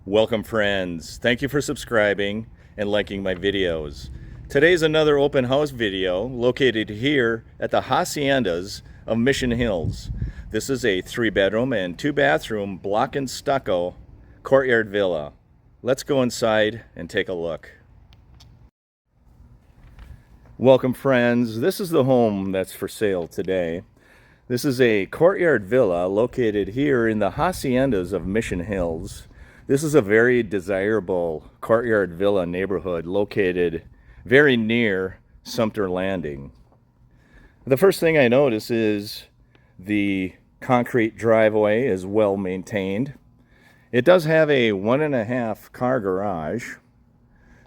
Welcome friends, thank you for subscribing and liking my videos. Today's another open house video located here at the Haciendas of Mission Hills. This is a 3-bedroom and 2-bathroom block and stucco courtyard villa. Let's go inside and take a look. Welcome friends, this is the home that's for sale today. This is a courtyard villa located here in the Haciendas of Mission Hills. This is a very desirable courtyard villa neighborhood located very near Sumter Landing. The first thing I notice is the concrete driveway is well maintained. It does have a 1.5 car garage.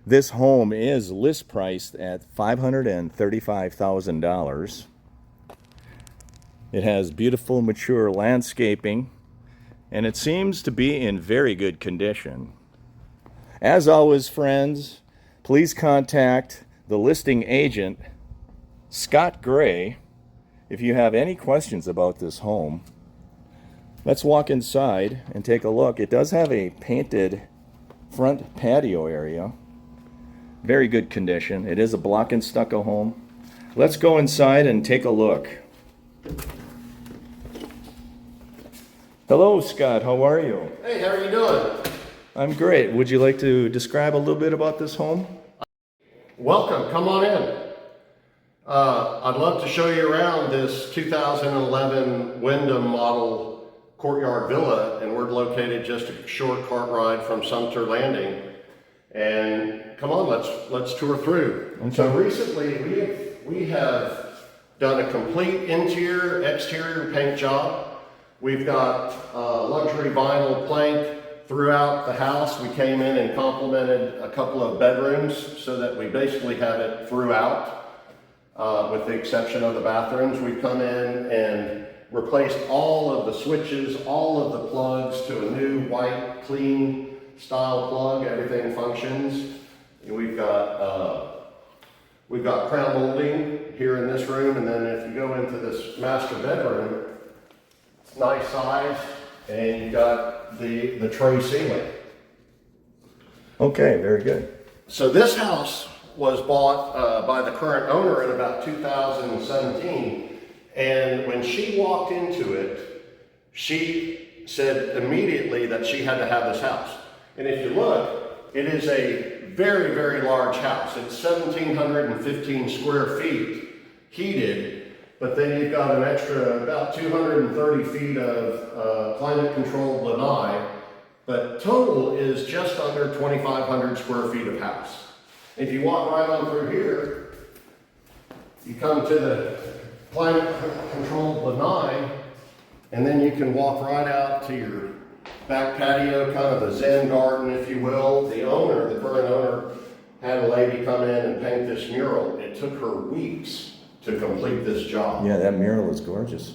This home is list priced at $535,000. It has beautiful mature landscaping, and it seems to be in very good condition. As always, friends, please contact the listing agent, Scott Gray, if you have any questions about this home. Let's walk inside and take a look. It does have a painted front patio area. Very good condition. It is a block and stucco home. Let's go inside and take a look. Hello, Scott. How are you? Hey, how are you doing? I'm great. Would you like to describe a little bit about this home? Welcome. Come on in. I'd love to show you around this 2011 Wyndham model courtyard villa, and we're located just a short cart ride from Sumter Landing. And come on, let's tour through. Okay. So recently we have done a complete interior, exterior paint job. We've got luxury vinyl plank throughout the house. We came in and complemented a couple of bedrooms so that we basically have it throughout, with the exception of the bathrooms. We've come in and replaced all of the switches, all of the plugs to a new white, clean style plug. Everything functions. We've got crown molding here in this room, and then if you go into this master bedroom, nice size, and you got the tray ceiling. Okay, very good. So this house was bought by the current owner in about 2017, and when she walked into it, she said immediately that she had to have this house. And if you look, it is a very, very large house. It's 1,715 square feet, heated. But then you've got an extra about 230 feet of climate-controlled lanai, but total is just under 2,500 square feet of house. If you walk right on through here, you come to the climate-controlled lanai, and then you can walk right out to your back patio, kind of a Zen garden, if you will. The owner, the current owner, had a lady come in and paint this mural. It took her weeks to complete this job. Yeah, that mural is gorgeous.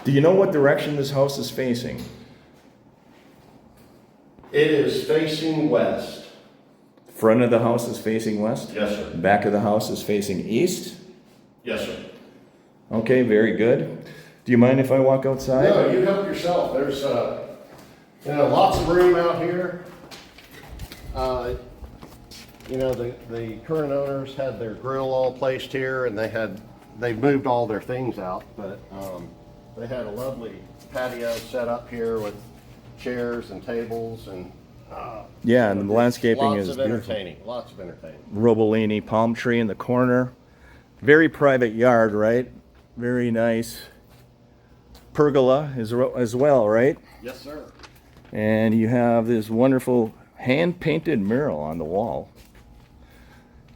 Do you know what direction this house is facing? It is facing west. Front of the house is facing west? Yes, sir. Back of the house is facing east? Yes, sir. Okay, very good. Do you mind if I walk outside? No, you help yourself. There's lots of room out here. The current owners had their grill all placed here, and they moved all their things out, but they had a lovely patio set up here with chairs and tables, and yeah, and the landscaping is beautiful. Lots of entertaining. Robolini palm tree in the corner. Very private yard, right? Very nice. Pergola as well, right? Yes, sir. And you have this wonderful hand-painted mural on the wall.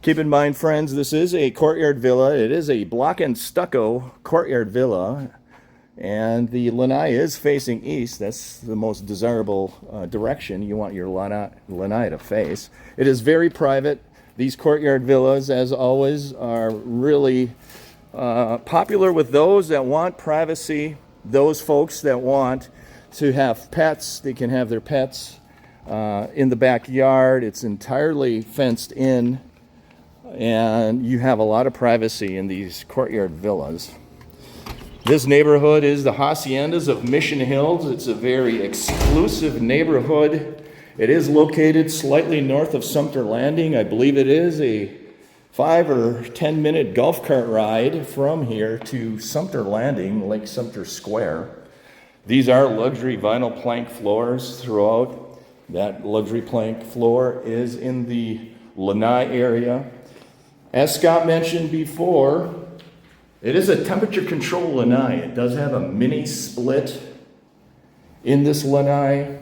Keep in mind, friends, this is a courtyard villa. It is a block and stucco courtyard villa, and the lanai is facing east. That's the most desirable direction you want your lanai to face. It is very private. These courtyard villas, as always, are really popular with those that want privacy, those folks that want to have pets. They can have their pets in the backyard. It's entirely fenced in, and you have a lot of privacy in these courtyard villas. This neighborhood is the Haciendas of Mission Hills. It's a very exclusive neighborhood. It is located slightly north of Sumter Landing. I believe it is a 5 or 10 minute golf cart ride from here to Sumter Landing, Lake Sumter Square. These are luxury vinyl plank floors throughout. That luxury plank floor is in the lanai area. As Scott mentioned before, it is a temperature control lanai. It does have a mini split in this lanai.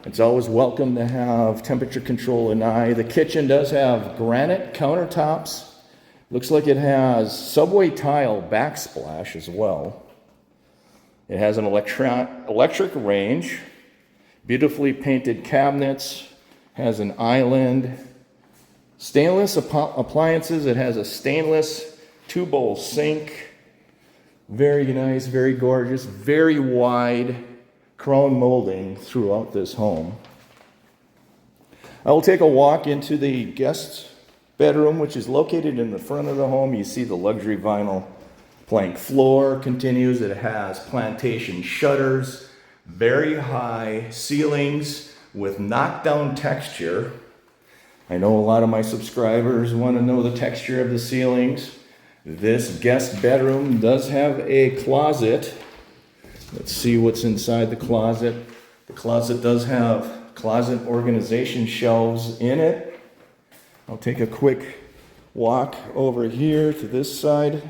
It's always welcome to have temperature control lanai. The kitchen does have granite countertops. Looks like it has subway tile backsplash as well. It has an electric range, beautifully painted cabinets, has an island, stainless appliances. It has a stainless 2-bowl sink. Very nice, very gorgeous, very wide crown molding throughout this home. I will take a walk into the guest bedroom, which is located in the front of the home. You see the luxury vinyl plank floor continues. It has plantation shutters, very high ceilings with knockdown texture. I know a lot of my subscribers want to know the texture of the ceilings. This guest bedroom does have a closet. Let's see what's inside the closet. The closet does have closet organization shelves in it. I'll take a quick walk over here to this side.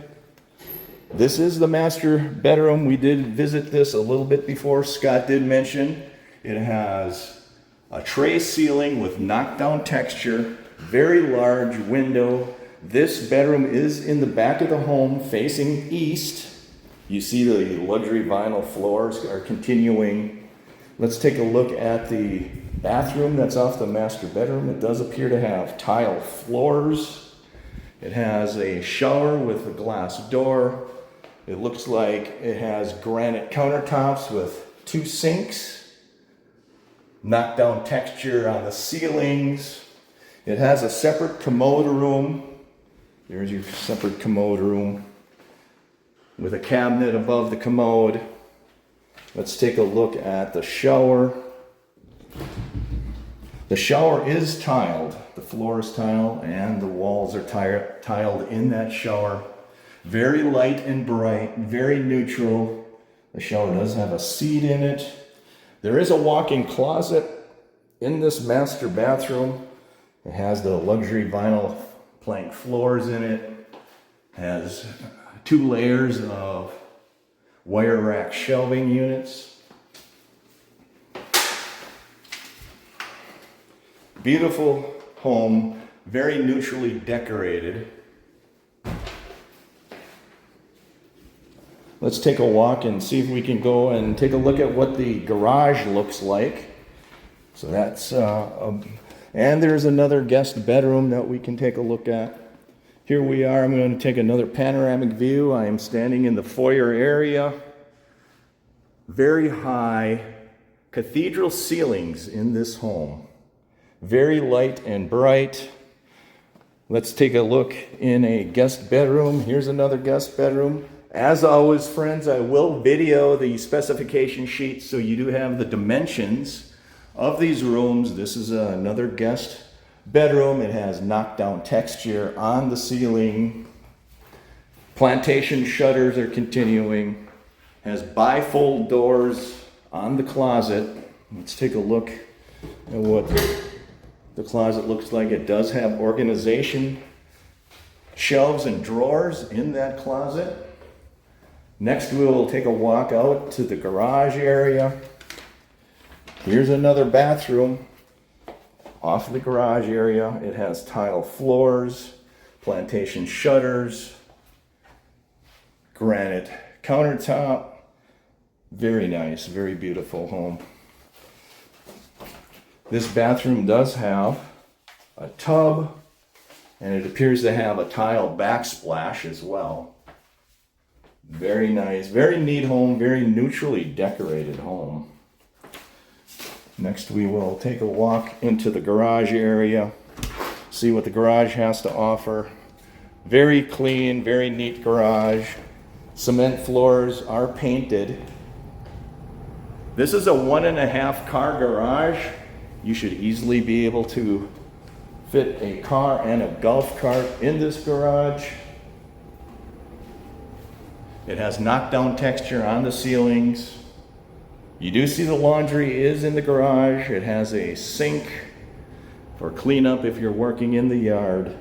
This is the master bedroom. We did visit this a little bit before. Scott did mention it has a tray ceiling with knockdown texture, very large window. This bedroom is in the back of the home facing east. You see the luxury vinyl floors are continuing. Let's take a look at the bathroom that's off the master bedroom. It does appear to have tile floors. It has a shower with a glass door. It looks like it has granite countertops with 2 sinks. Knockdown texture on the ceilings. It has a separate commode room. There's your separate commode room with a cabinet above the commode. Let's take a look at the shower. The shower is tiled. The floor is tiled and the walls are tiled in that shower. Very light and bright, very neutral. The shower does have a seat in it. There is a walk-in closet in this master bathroom. It has the luxury vinyl plank floors in it. Has 2 layers of wire rack shelving units. Beautiful home, very neutrally decorated. Let's take a walk and see if we can go and take a look at what the garage looks like. So that's, and there's another guest bedroom that we can take a look at. Here we are. I'm going to take another panoramic view. I am standing in the foyer area. Very high cathedral ceilings in this home. Very light and bright. Let's take a look in a guest bedroom. Here's another guest bedroom. As always, friends, I will video the specification sheet so you do have the dimensions of these rooms. This is another guest bedroom. It has knockdown texture on the ceiling. Plantation shutters are continuing. Has bifold doors on the closet. Let's take a look at what the closet looks like. It does have organization shelves and drawers in that closet. Next, we will take a walk out to the garage area. Here's another bathroom off the garage area. It has tile floors, plantation shutters, granite countertop. Very nice, very beautiful home. This bathroom does have a tub, and it appears to have a tile backsplash as well. Very nice, very neat home, very neutrally decorated home. Next, we will take a walk into the garage area, see what the garage has to offer. Very clean, very neat garage. Cement floors are painted. This is a 1.5 car garage. You should easily be able to fit a car and a golf cart in this garage. It has knockdown texture on the ceilings. You do see the laundry is in the garage. It has a sink for cleanup if you're working in the yard.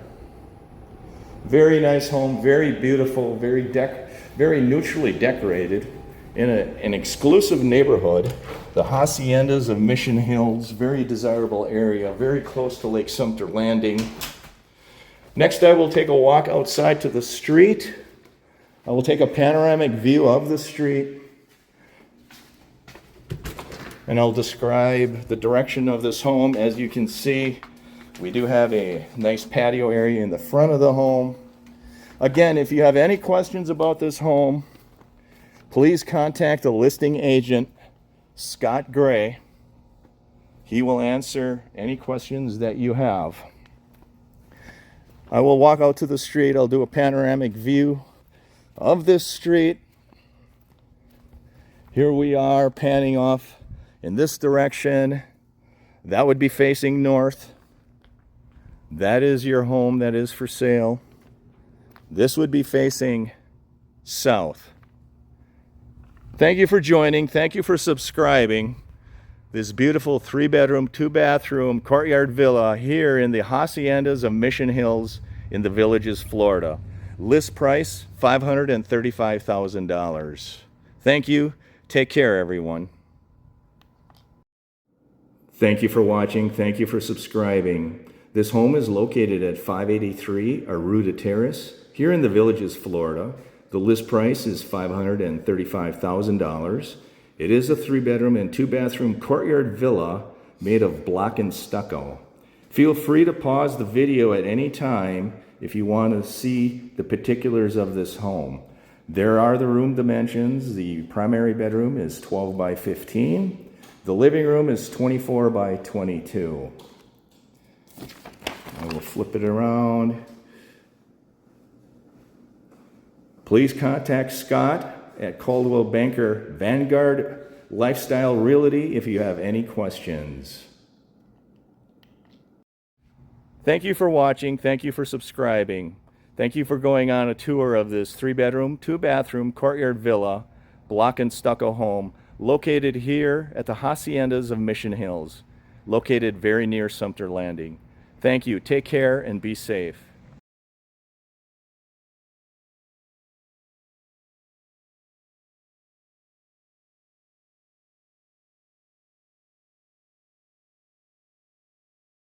Very nice home, very beautiful, very neutrally decorated in an exclusive neighborhood, the Haciendas of Mission Hills, very desirable area, very close to Lake Sumter Landing. Next, I will take a walk outside to the street. I will take a panoramic view of the street, and I'll describe the direction of this home. As you can see, we do have a nice patio area in the front of the home. Again, if you have any questions about this home, please contact the listing agent, Scott Gray. He will answer any questions that you have. I will walk out to the street. I'll do a panoramic view of this street. Here we are panning off in this direction. That would be facing north. That is your home that is for sale. This would be facing south. Thank you for joining. Thank you for subscribing. This beautiful 3-bedroom, 2-bathroom courtyard villa here in the Haciendas of Mission Hills in the Villages, Florida. List price, $535,000. Thank you. Take care, everyone. Thank you for watching. Thank you for subscribing. This home is located at 583 Arruda Terrace here in the Villages, Florida. The list price is $535,000. It is a 3-bedroom and 2-bathroom courtyard villa made of block and stucco. Feel free to pause the video at any time if you want to see the particulars of this home. There are the room dimensions. The primary bedroom is 12 by 15. The living room is 24 by 22. I will flip it around. Please contact Scott at Coldwell Banker Vanguard Lifestyle Realty if you have any questions. Thank you for watching. Thank you for subscribing. Thank you for going on a tour of this 3-bedroom, 2-bathroom courtyard villa, block and stucco home located here at the Haciendas of Mission Hills, located very near Sumter Landing. Thank you. Take care and be safe.